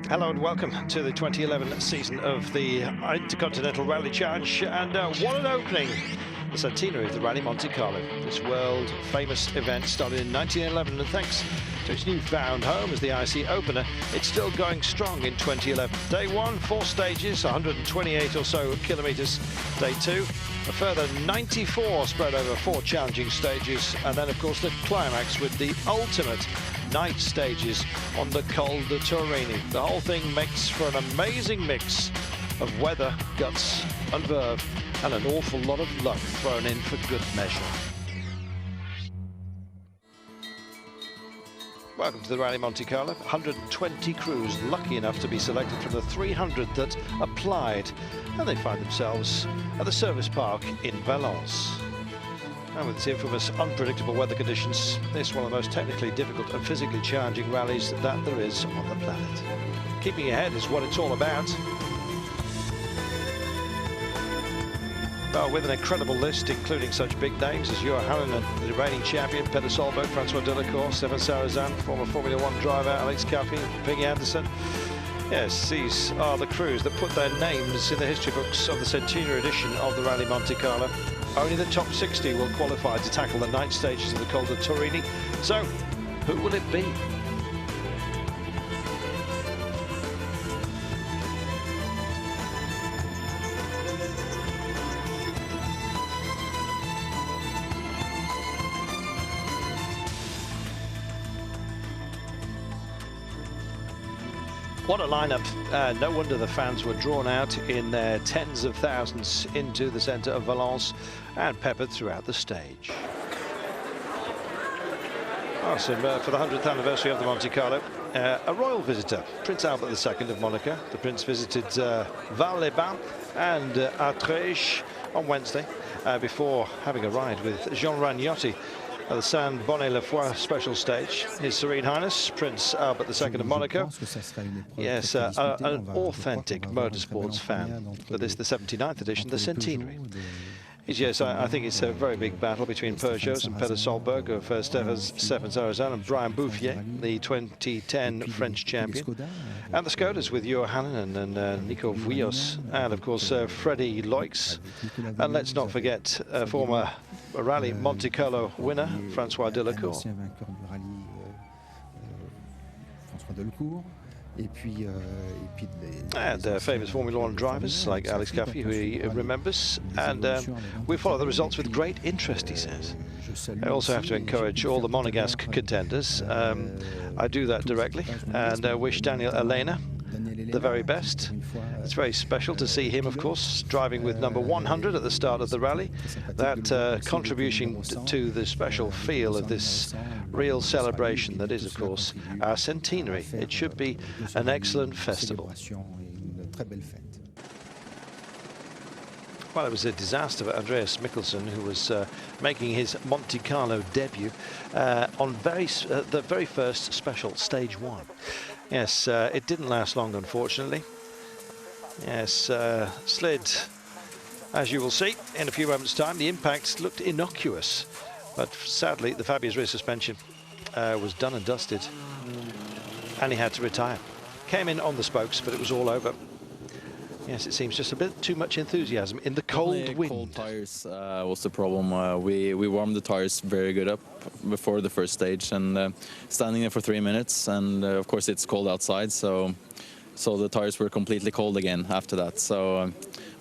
Hello and welcome to the 2011 season of the Intercontinental Rally Challenge, and what an opening! The centenary of the Rally Monte Carlo. This world-famous event started in 1911, and thanks to its newfound home as the IC opener, it's still going strong in 2011. Day 1, 4 stages, 128 or so kilometres. Day 2, a further 94 spread over 4 challenging stages, and then of course the climax with the ultimate night stages on the Col de Torini. The whole thing makes for an amazing mix of weather, guts and verve, and an awful lot of luck thrown in for good measure. Welcome to the Rally Monte Carlo. 120 crews lucky enough to be selected from the 300 that applied, and they find themselves at the service park in Valence. And with its infamous unpredictable weather conditions, this is one of the most technically difficult and physically challenging rallies that there is on the planet. Keeping ahead is what it's all about. Well, with an incredible list, including such big names as Johan and the reigning champion, Peter Solberg, Francois Delacour, Stefan Sarazan, former Formula 1 driver Alex Caffey, Peggy Anderson. Yes, these are the crews that put their names in the history books of the centenary edition of the Rally Monte Carlo. Only the top 60 will qualify to tackle the night stages of the Col de Torini. So, who will it be? What a lineup. No wonder the fans were drawn out in their tens of thousands into the centre of Valence and peppered throughout the stage. Awesome. For the 100th anniversary of the Monte Carlo, a royal visitor, Prince Albert II of Monaco. The Prince visited Val-les-Bains and Artrège on Wednesday before having a ride with Jean Ragnotti at the Saint Bonnet-le-Foy special stage. His Serene Highness, Prince Albert II of Monaco. Yes, an authentic motorsports fan. But this is the 79th edition, the centenary. Yes, I think it's a very big battle between Peugeot and Peter Solberg of Stefan Sarazan and Brian Bouffier, the 2010 French champion. And the Skodas with Johannen and Nico Vuillos, and of course Freddy Loix. And let's not forget former Rally Monte Carlo winner, Francois Delacour. And famous Formula 1 drivers like Alex Caffey, who he remembers, and we follow the results with great interest, he says. I also have to encourage all the Monegasque contenders. I do that directly, and wish Daniel Elena the very best. It's very special to see him, of course, driving with number 100 at the start of the rally. That contribution to the special feel of this real celebration that is, of course, our centenary. It should be an excellent festival. Well, it was a disaster for Andreas Mikkelsen, who was making his Monte Carlo debut on the very first special, stage 1. Yes, it didn't last long, unfortunately. Yes, slid, as you will see in a few moments' time. The impact looked innocuous, but sadly the Fabia's rear suspension was done and dusted, and he had to retire. Came in on the spokes, but it was all over. Yes, it seems just a bit too much enthusiasm in the cold wind. Cold tires was the problem. We warmed the tires very good up before the first stage, and standing there for 3 minutes, and of course it's cold outside, so the tires were completely cold again after that. So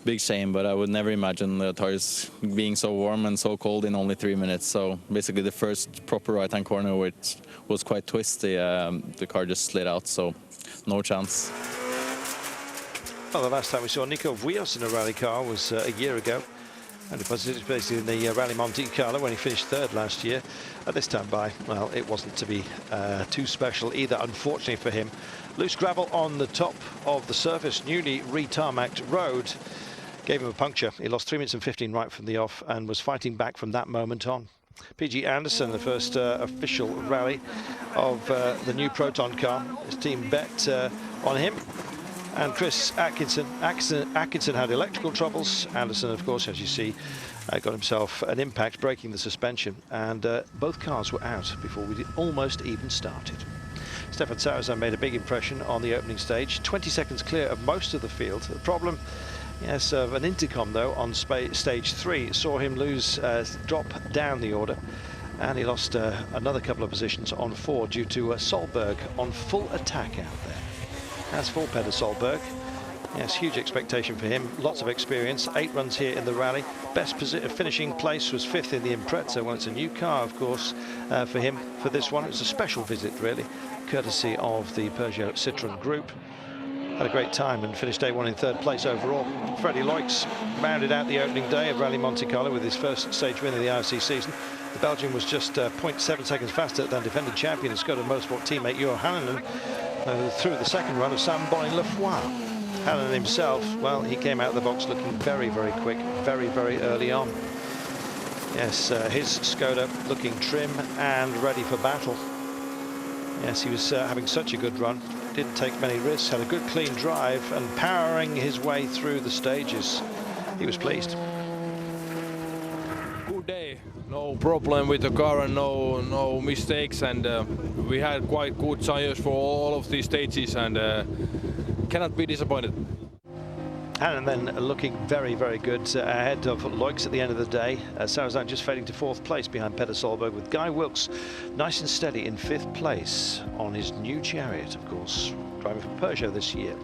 big shame, but I would never imagine the tires being so warm and so cold in only 3 minutes. So basically the first proper right-hand corner, which was quite twisty, the car just slid out, so no chance. Well, the last time we saw Nico Vuillos in a rally car was a year ago, and it was basically in the Rally Monte Carlo when he finished third last year. At this time by, well, it wasn't to be too special either, unfortunately for him. Loose gravel on the top of the surface, newly re-tarmacked road, gave him a puncture. He lost 3 minutes and 15 right from the off and was fighting back from that moment on. PG Anderson, the first official rally of the new Proton car. His team bet on him. And Chris Atkinson had electrical troubles. Anderson, of course, as you see, got himself an impact, breaking the suspension. And both cars were out before we almost even started. Stefan Sarazan made a big impression on the opening stage, 20 seconds clear of most of the field. The problem, yes, of an intercom though on stage 3 saw him drop down the order, and he lost another couple of positions on 4 due to Solberg on full attack out there. As for Petter Solberg, yes, huge expectation for him, lots of experience, 8 runs here in the rally. Best finishing place was 5th in the Impreza. Well, it's a new car, of course, for him for this one. It was a special visit, really, courtesy of the Peugeot Citroën Group. Had a great time and finished day 1 in 3rd place overall. Freddie Loix rounded out the opening day of Rally Monte Carlo with his first stage win of the IRC season. The Belgian was just 0.7 seconds faster than defending champion and Skoda Motorsport teammate Johan Hanenen through the second run of Sam Bonin-Lefroy. Hanenen himself, well, he came out of the box looking very, very quick, very, very early on. Yes, his Skoda looking trim and ready for battle. Yes, he was having such a good run, didn't take many risks, had a good clean drive and powering his way through the stages. He was pleased. Good day, no problem with the car and no mistakes, and we had quite good tires for all of these stages and cannot be disappointed. And then looking very, very good ahead of Loix at the end of the day. Sarazan just fading to 4th place behind Petter Solberg, with Guy Wilkes nice and steady in 5th place on his new Chariot, of course, driving for Peugeot this year.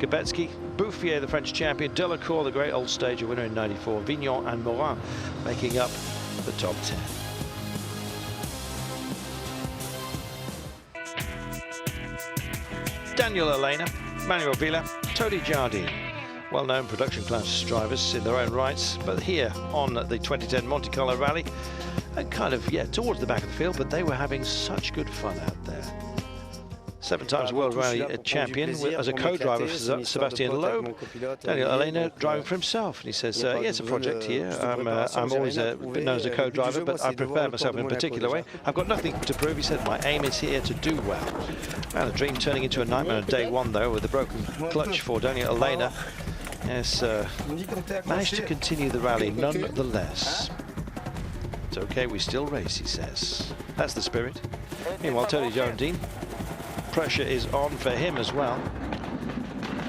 Kubetsky, Bouffier, the French champion, Delacour, the great old stager winner in '94, Vignon and Morin making up the top 10. Daniel Elena, Manuel Villa, Tony Jardine. Well-known production class drivers in their own rights, but here on the 2010 Monte Carlo Rally, and kind of, yeah, towards the back of the field, but they were having such good fun out there. 7 times World Rally champion as a co-driver for Sébastien Loeb. Daniel Elena driving for himself, and he says, yeah, it's a project here. I'm always known as a co-driver, but I prepare myself in a particular way. I've got nothing to prove, he said. My aim is here to do well. Well, a dream turning into a nightmare on day 1, though, with a broken clutch for Daniel Elena. Yes, managed to continue the rally nonetheless. It's okay, we still race, he says. That's the spirit. Meanwhile, Tony Jardine, pressure is on for him as well.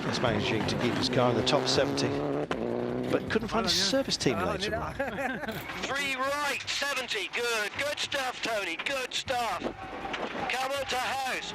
He's managing to keep his car in the top 70, but couldn't find a service team later on. 3 right, 70, good stuff, Tony, good stuff. Come on to house.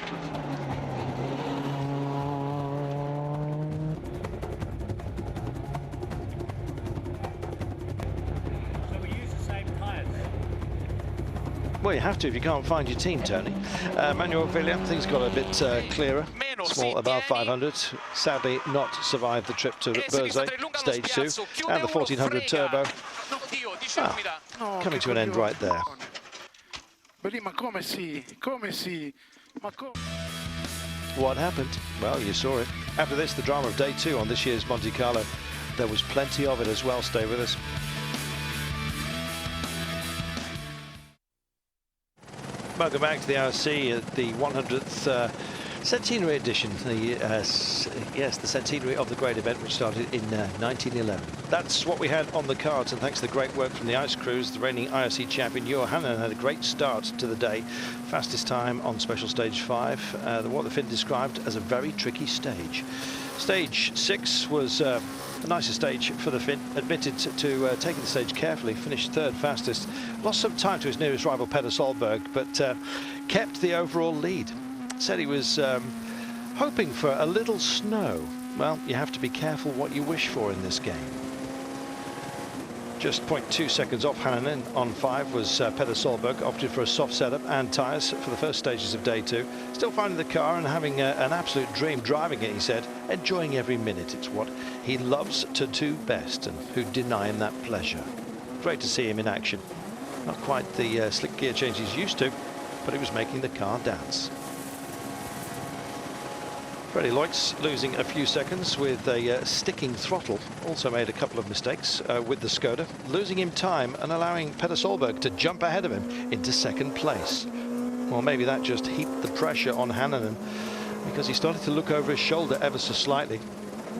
Well, you have to if you can't find your team, Tony. Manuel Villa, things got a bit clearer. Small above 500. Sadly, not survived the trip to Berzé, stage 2, and the 1400 turbo. Coming to an end right there. What happened? Well, you saw it. After this, the drama of day 2 on this year's Monte Carlo. There was plenty of it as well. Stay with us. Welcome back to the IRC at the 100th centenary edition. Yes, the centenary of the great event, which started in 1911. That's what we had on the cards, and thanks to the great work from the ice crews, the reigning IRC champion Johan Hanenen had a great start to the day. Fastest time on special stage 5, what the Finn described as a very tricky stage. Stage 6 was the nicer stage for the Finn, admitted to taking the stage carefully, finished 3rd fastest, lost some time to his nearest rival Petter Solberg, but kept the overall lead. Said he was hoping for a little snow. Well, you have to be careful what you wish for in this game. Just 0.2 seconds off Hanenen on 5 was Petter Solberg, opted for a soft setup and tyres for the first stages of day 2. Still finding the car and having an absolute dream driving it, he said, enjoying every minute. It's what he loves to do best, and who'd deny him that pleasure. Great to see him in action. Not quite the slick gear change he's used to, but he was making the car dance. Freddie Loix losing a few seconds with a sticking throttle. Also made a couple of mistakes with the Skoda, losing him time and allowing Petter Solberg to jump ahead of him into 2nd place. Well, maybe that just heaped the pressure on Hanenen, because he started to look over his shoulder ever so slightly.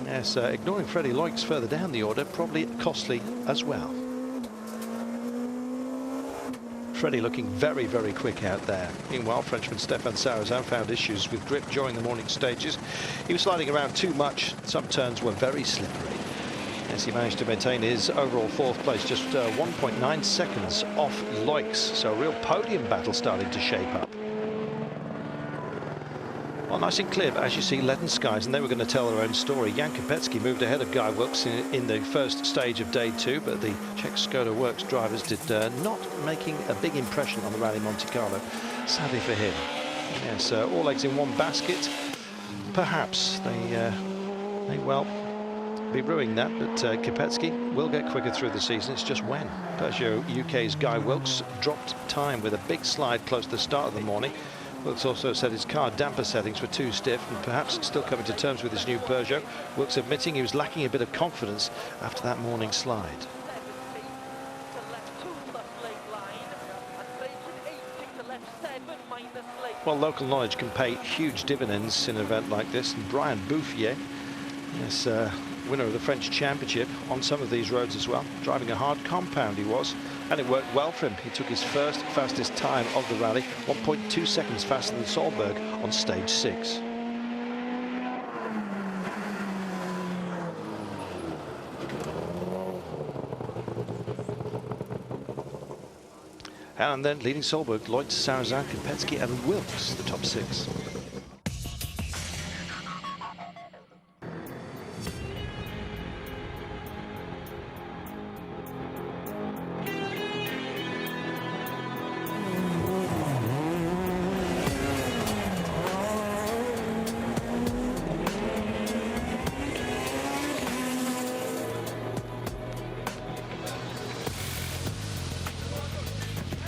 Yes, ignoring Freddie Loix further down the order, probably costly as well. Freddie looking very, very quick out there. Meanwhile, Frenchman Stéphane Sarrazin found issues with grip during the morning stages. He was sliding around too much. Some turns were very slippery. Yes, he managed to maintain his overall fourth place, just 1.9 seconds off Loix. So a real podium battle starting to shape up. Well, nice and clear, but as you see, leaden skies, and they were going to tell their own story. Jan Kopecky moved ahead of Guy Wilkes in the first stage of day 2, but the Czech Skoda Works drivers did not making a big impression on the Rally Monte Carlo, sadly for him. Yes, all eggs in one basket. Perhaps they well be ruining that, but Kopecky will get quicker through the season. It's just when. Peugeot UK's Guy Wilkes dropped time with a big slide close to the start of the morning. Wilkes also said his car damper settings were too stiff and perhaps still coming to terms with his new Peugeot. Wilkes admitting he was lacking a bit of confidence after that morning slide. Well, local knowledge can pay huge dividends in an event like this. And Brian Bouffier, yes, winner of the French Championship on some of these roads as well, driving a hard compound he was, and it worked well for him. He took his first fastest time of the rally, 1.2 seconds faster than Solberg on stage 6. And then leading Solberg, Loix, Sarrazin, Kopecky and Wilkes, the top 6.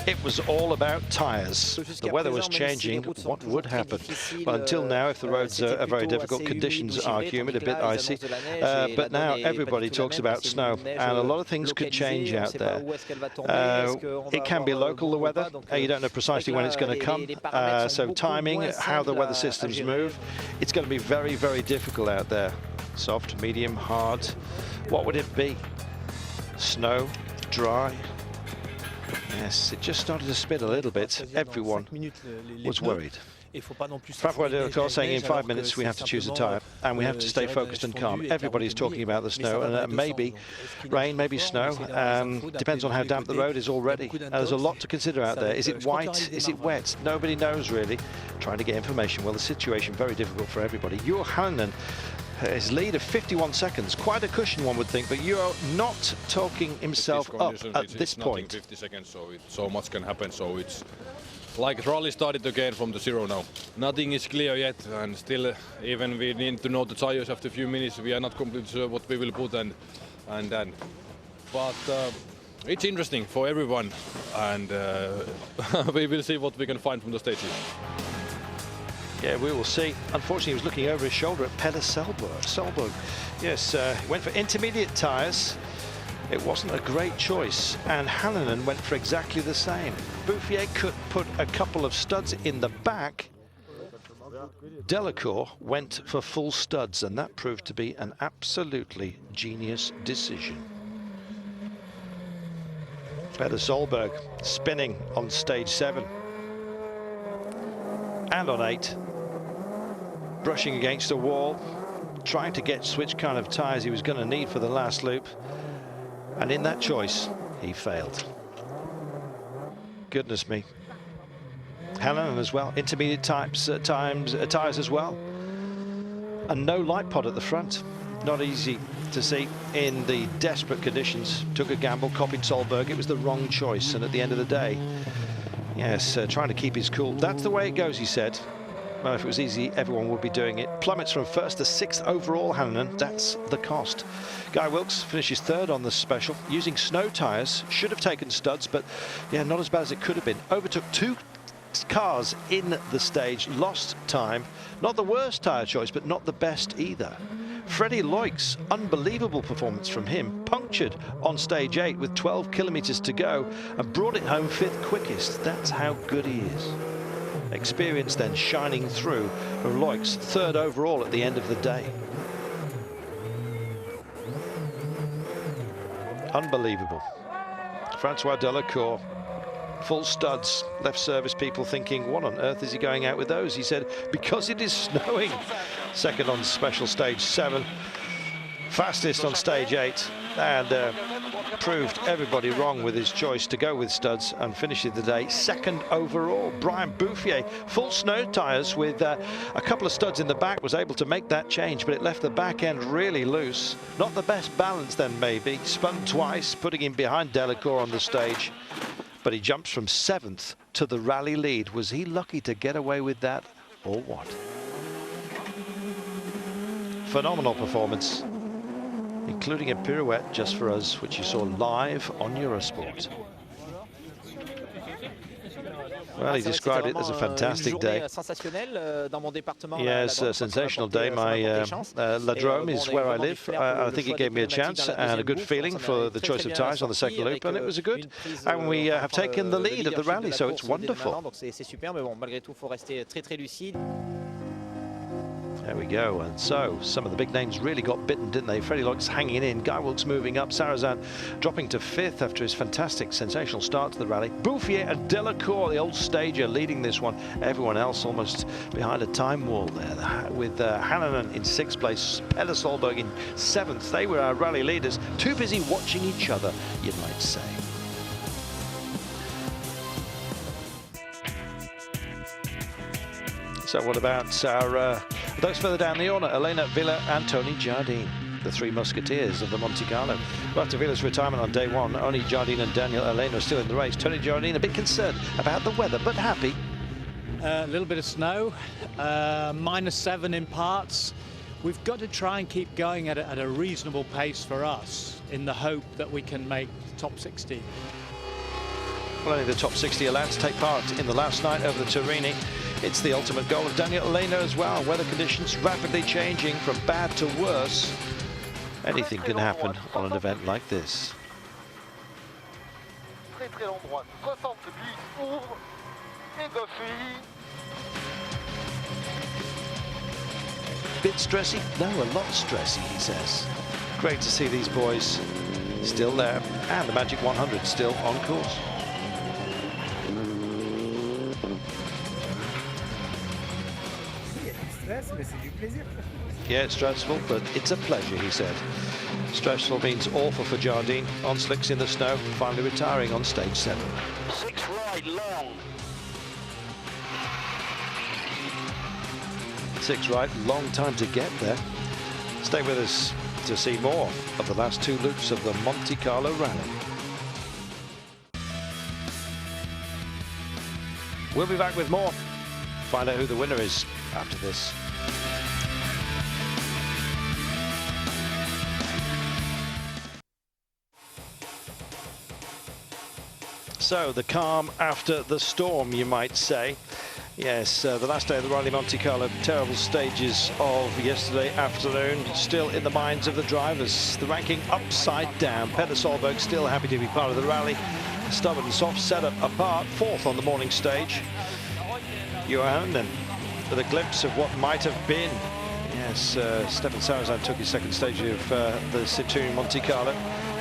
It was all about tyres. The weather was changing. What would happen? But until now, if the roads are very difficult, conditions are humid, a bit icy. But now everybody talks about snow, and a lot of things could change out there. It can be local, the weather. You don't know precisely when it's going to come. So timing, how the weather systems move, it's going to be very, very difficult out there. Soft, medium, hard. What would it be? Snow, dry? Yes, it just started to spin a little bit. Everyone was worried. François Delacour saying in 5 minutes we have to choose a tyre and we have to stay focused and calm. Everybody's talking about the snow, and maybe rain, maybe snow. Depends on how damp the road is already. There's a lot to consider out there. Is it white? Is it wet? Nobody knows really. Trying to get information. Well, the situation very difficult for everybody. Juho Hänninen, his lead of 51 seconds, quite a cushion one would think, but Juho not talking himself up at this point. 50 seconds, so much can happen. So it's like rally started again from the zero now. Nothing is clear yet, and still, even we need to know the tires after a few minutes. We are not completely sure what we will put and then. But it's interesting for everyone, and we will see what we can find from the stages. Yeah, we will see. Unfortunately, he was looking over his shoulder at Peder Solberg. Yes, went for intermediate tyres. It wasn't a great choice, and Hänninen went for exactly the same. Bouffier could put a couple of studs in the back. Delacour went for full studs, and that proved to be an absolutely genius decision. Peder Solberg spinning on stage 7 and on 8. Brushing against a wall, trying to get which kind of tyres he was going to need for the last loop, and in that choice he failed. Goodness me. Hänninen as well, intermediate tyres as well, and no light pod at the front. Not easy to see in the desperate conditions. Took a gamble, copied Solberg. It was the wrong choice, and at the end of the day, yes, trying to keep his cool. That's the way it goes, he said. Well, if it was easy, everyone would be doing it. Plummets from 1st to 6th overall, Hänninen. That's the cost. Guy Wilkes finishes 3rd on the special, using snow tyres. Should have taken studs, but yeah, not as bad as it could have been. Overtook 2 cars in the stage, lost time. Not the worst tyre choice, but not the best either. Freddie Loix, unbelievable performance from him, punctured on stage 8 with 12 kilometres to go and brought it home 5th quickest. That's how good he is. Experience then shining through from Loix, 3rd overall at the end of the day. Unbelievable. François Delacour full studs. Left service people thinking, what on earth is he going out with those? He said, because it is snowing. Second on special stage 7. Fastest on stage 8, and proved everybody wrong with his choice to go with studs, and finishing the day second overall. Brian Bouffier, full snow tyres with a couple of studs in the back, was able to make that change, but it left the back end really loose. Not the best balance then, maybe. Spun twice, putting him behind Delacour on the stage, but he jumps from 7th to the rally lead. Was he lucky to get away with that, or what? Phenomenal performance, including a pirouette just for us, which you saw live on Eurosport. Well, he described it as a fantastic day. Yes, a sensational day. My La Drôme is where I live. I think it gave me a chance and a good feeling for the choice of tyres on the second loop, and it was a good. And we have taken the lead at the rally, so it's wonderful. There we go, and so some of the big names really got bitten, didn't they? Freddie Loix hanging in, Guy Wilkes moving up, Sarrazin dropping to 5th after his fantastic, sensational start to the rally. Bouffier and Delacour, the old stager, leading this one. Everyone else almost behind a time wall there, with Hannanen in 6th place, Peder Solberg in 7th. They were our rally leaders, too busy watching each other, you might say. So what about our those further down the order? Elena Villa and Tony Jardine, the 3 musketeers of the Monte Carlo. Well, after Villa's retirement on day 1, only Jardine and Daniel Elena are still in the race. Tony Jardine a bit concerned about the weather, but happy. A little bit of snow, -7 in parts. We've got to try and keep going at a reasonable pace for us, in the hope that we can make the top 60. Well, only the top 60 allowed to take part in the last night over the Turini. It's the ultimate goal of Daniel Elena as well. Weather conditions rapidly changing from bad to worse. Anything can happen on an event like this. Bit stressy? No, a lot stressy, he says. Great to see these boys still there, and the Magic 100 still on course. Yeah, it's stressful, but it's a pleasure, he said. Stressful means awful for Jardine, on slicks in the snow, finally retiring on stage 7. 6 right, long. 6 right, long time to get there. Stay with us to see more of the last 2 loops of the Monte Carlo Rally. We'll be back with more. Find out who the winner is after this. So, the calm after the storm, you might say. Yes, the last day of the Rally Monte Carlo, terrible stages of yesterday afternoon, still in the minds of the drivers. The ranking upside down. Peder Solberg still happy to be part of the rally. Stubborn and soft setup apart, 4th on the morning stage. Johannen with a glimpse of what might have been. Yes, Stefan Sarrazin took his second stage of the Citroën Monte Carlo.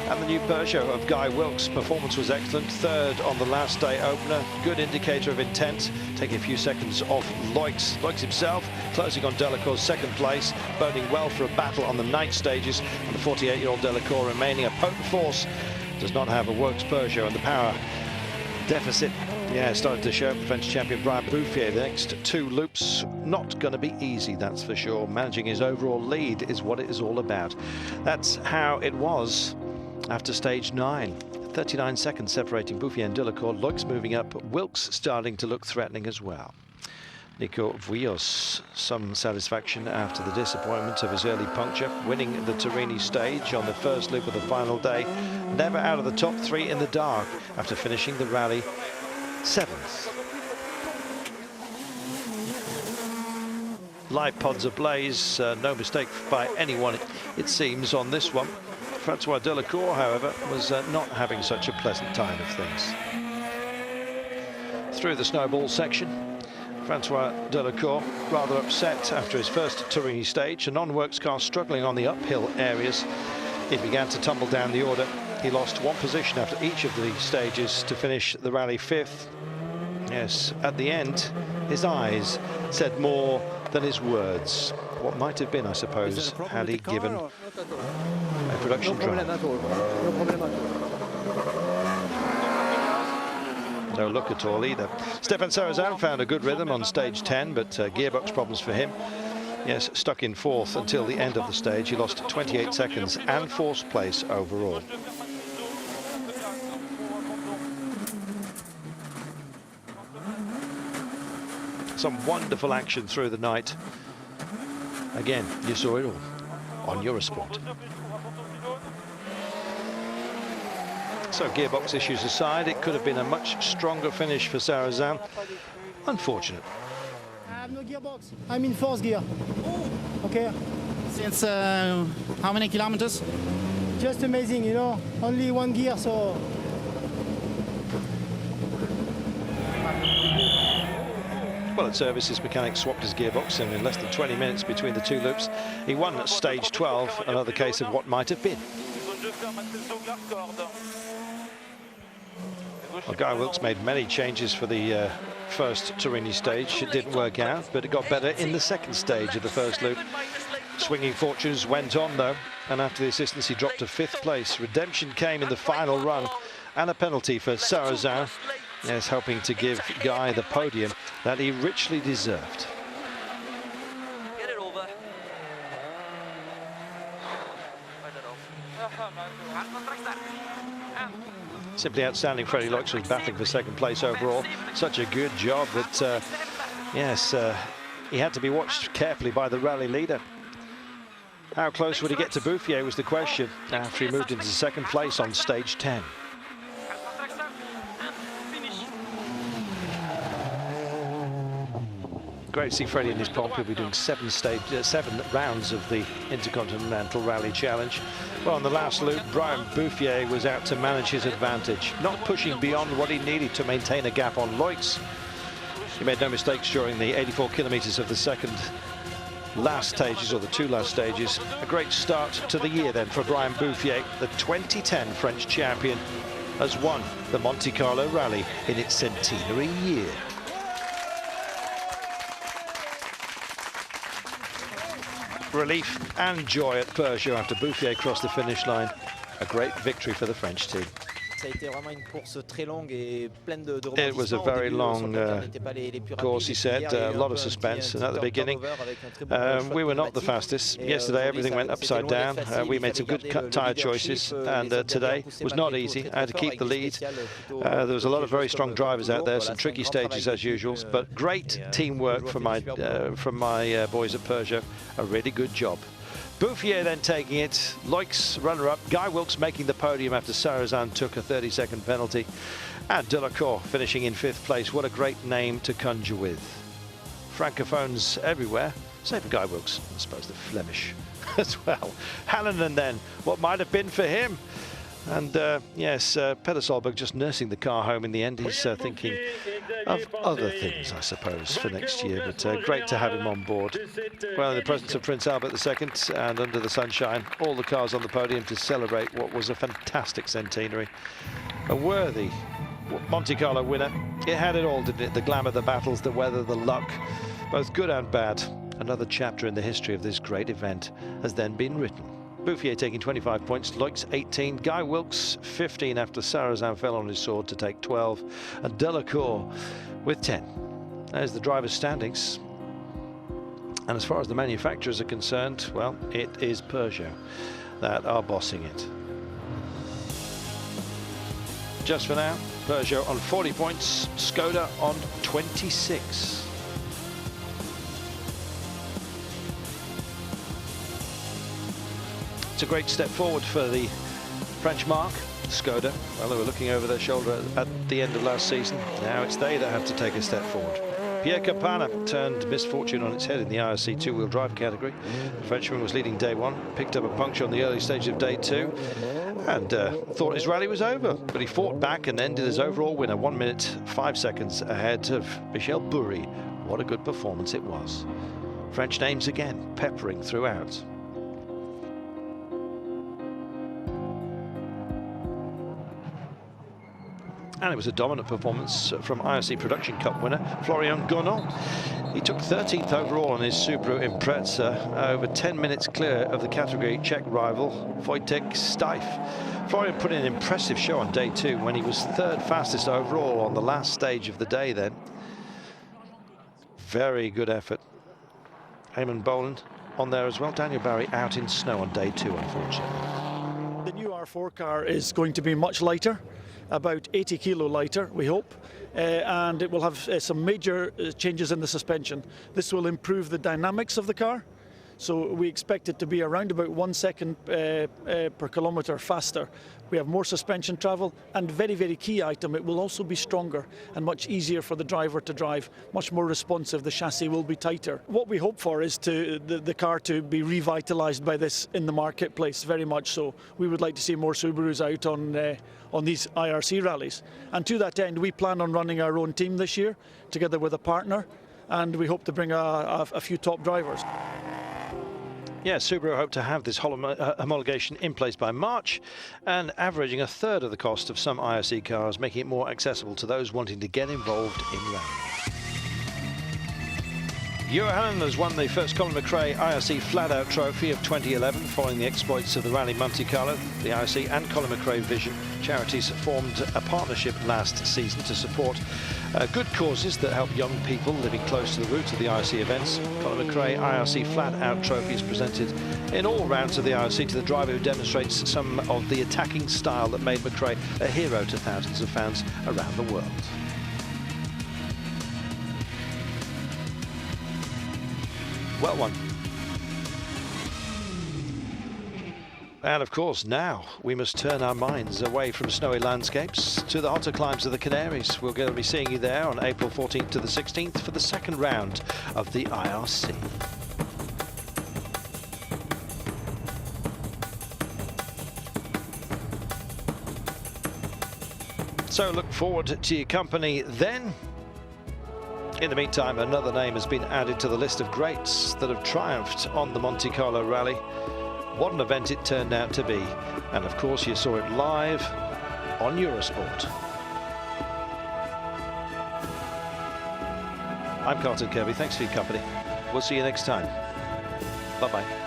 And the new Peugeot of Guy Wilkes' performance was excellent. 3rd on the last day opener. Good indicator of intent. Taking a few seconds off Loix. Loix himself closing on Delacour's 2nd place. Boding well for a battle on the night stages. And the 48-year-old Delacour remaining a potent force. Does not have a Wilkes Peugeot, and the power deficit, yeah, started to show. French champion Brian Bouffier. The next 2 loops not going to be easy, that's for sure. Managing his overall lead is what it is all about. That's how it was after stage 9. 39 seconds separating Bouffier and Delacour. Loix moving up, Wilkes starting to look threatening as well. Nico Vuillos, some satisfaction after the disappointment of his early puncture, winning the Turini stage on the first loop of the final day. Never out of the top 3 in the dark after finishing the rally 7th. Live pods ablaze, no mistake by anyone, it seems, on this one. Francois Delacour, however, was not having such a pleasant time of things. Through the snowball section, Francois Delacour rather upset after his first Turini stage. A non-Works car struggling on the uphill areas. It began to tumble down the order. He lost one position after each of the stages to finish the rally 5th. Yes, at the end, his eyes said more than his words. What might have been, I suppose, had he given a production drive. No look at all either. Stefan Sarazan found a good rhythm on stage 10, but gearbox problems for him. Yes, stuck in 4th until the end of the stage. He lost 28 seconds and 4th place overall. Some wonderful action through the night. Again, you saw it all on Eurosport. So gearbox issues aside, it could have been a much stronger finish for Sarazan. Unfortunate. I have no gearbox. I'm in 4th gear. Okay. Since how many kilometers? Just amazing, you know. Only 1 gear, so. Well, at service, his mechanic swapped his gearbox, and in less than 20 minutes between the 2 loops, he won at stage 12, another case of what might have been. Well, Guy Wilkes made many changes for the first Turini stage. It didn't work out, but it got better in the 2nd stage of the 1st loop. Swinging fortunes went on, though, and after the assistance, he dropped to 5th place. Redemption came in the final run, and a penalty for Sarazan. Yes, helping to give Guy the podium that he richly deserved. Get it over. Simply outstanding. Freddie Loix was battling for 2nd place overall. Such a good job that, yes, he had to be watched carefully by the rally leader. How close would he get to Bouffier was the question after he moved into 2nd place on stage 10. Great to see Freddie in his pomp. He'll be doing 7 rounds of the Intercontinental Rally Challenge. Well, on the last loop, Brian Bouffier was out to manage his advantage, not pushing beyond what he needed to maintain a gap on Loix. He made no mistakes during the 84 kilometres of the 2nd last stages, or the 2 last stages. A great start to the year then for Brian Bouffier. The 2010 French champion has won the Monte Carlo Rally in its centenary year. Relief and joy at Peugeot after Bouffier crossed the finish line. A great victory for the French team. It was a very long course, he said, a lot of suspense, and at the beginning we were not the fastest. Yesterday everything went upside down. We made some good tyre choices, and today was not easy. I had to keep the lead. There was a lot of very strong drivers out there, some tricky stages as usual, but great teamwork from my boys at Peugeot. A really good job. Bouffier then taking it, Loix runner-up, Guy Wilkes making the podium after Sarazan took a 30-second penalty, and Delacour finishing in 5th place. What a great name to conjure with. Francophones everywhere, save for Guy Wilkes, I suppose the Flemish as well. Hallinan then, what might have been for him. And yes, Peter Solberg just nursing the car home in the end. He's thinking of other things, I suppose, for next year. But great to have him on board. Well, in the presence of Prince Albert II and under the sunshine, all the cars on the podium to celebrate what was a fantastic centenary. A worthy Monte Carlo winner. It had it all, didn't it? The glamour, the battles, the weather, the luck, both good and bad. Another chapter in the history of this great event has then been written. Bouffier taking 25 points, Loix 18, Guy Wilkes 15 after Sarazan fell on his sword to take 12, and Delacour with 10. There's the driver's standings. And as far as the manufacturers are concerned, well, it is Peugeot that are bossing it. Just for now, Peugeot on 40 points, Skoda on 26. It's a great step forward for the French marque, Skoda. Well, they were looking over their shoulder at the end of last season. Now it's they that have to take a step forward. Pierre Campana turned misfortune on its head in the IRC two-wheel drive category. The Frenchman was leading day 1, picked up a puncture on the early stage of day 2, and thought his rally was over. But he fought back and ended as overall winner, 1 minute 5 seconds ahead of Michel Bouri. What a good performance it was. French names again peppering throughout. And it was a dominant performance from IRC Production Cup winner Florian Gonon. He took 13th overall on his Subaru Impreza, over 10 minutes clear of the category Czech rival Wojtek Steiff. Florian put in an impressive show on day 2 when he was third fastest overall on the last stage of the day then. Very good effort. Eamon Boland on there as well. Daniel Barry out in snow on day 2, unfortunately. The new R4 car is going to be much lighter, about 80 kilo lighter, we hope, and it will have some major changes in the suspension. This will improve the dynamics of the car, so we expect it to be around about 1 second per kilometre faster. We have more suspension travel, and very, very key item, it will also be stronger and much easier for the driver to drive, much more responsive. The chassis will be tighter. What we hope for is the car to be revitalised by this in the marketplace, very much so. We would like to see more Subarus out on these IRC rallies. And to that end, we plan on running our own team this year, together with a partner, and we hope to bring a few top drivers. Yeah, Subaru hope to have this homologation in place by March, and averaging a third of the cost of some IRC cars, making it more accessible to those wanting to get involved in rally. Johan has won the first Colin McRae IRC Flat-Out Trophy of 2011 following the exploits of the Rally Monte Carlo. The IRC and Colin McRae Vision charities formed a partnership last season to support good causes that help young people living close to the route of the IRC events. Colin McRae IRC Flat-Out Trophy is presented in all rounds of the IRC to the driver who demonstrates some of the attacking style that made McRae a hero to thousands of fans around the world. Well won. And of course, now we must turn our minds away from snowy landscapes to the hotter climes of the Canaries. We're going to be seeing you there on April 14th to the 16th for the second round of the IRC. So look forward to your company then. In the meantime, another name has been added to the list of greats that have triumphed on the Monte Carlo Rally. What an event it turned out to be. And of course, you saw it live on Eurosport. I'm Carlton Kirby. Thanks for your company. We'll see you next time. Bye-bye.